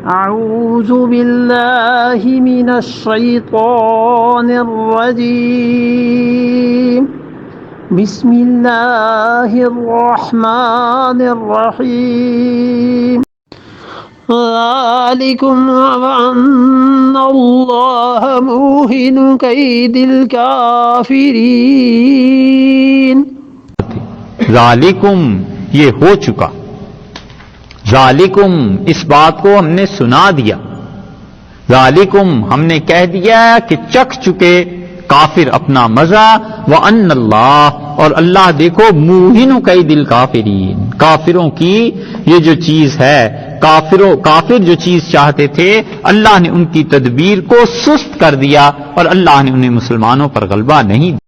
أعوذ بالله من الشيطان الرجيم بسم الله الرحمن الرحيم ذلكم وأن الله موهن كيد الكافرين ذالکم یہ ہو چکا، ذالکم اس بات کو ہم نے سنا دیا، ذالکم ہم نے کہہ دیا کہ چکھ چکے کافر اپنا مزہ، وَأَنَّ اللَّهَ اور اللہ دیکھو موہن کید الکافرین، کافروں کی یہ جو چیز ہے، کافر جو چیز چاہتے تھے اللہ نے ان کی تدبیر کو سست کر دیا اور اللہ نے انہیں مسلمانوں پر غلبہ نہیں دیا۔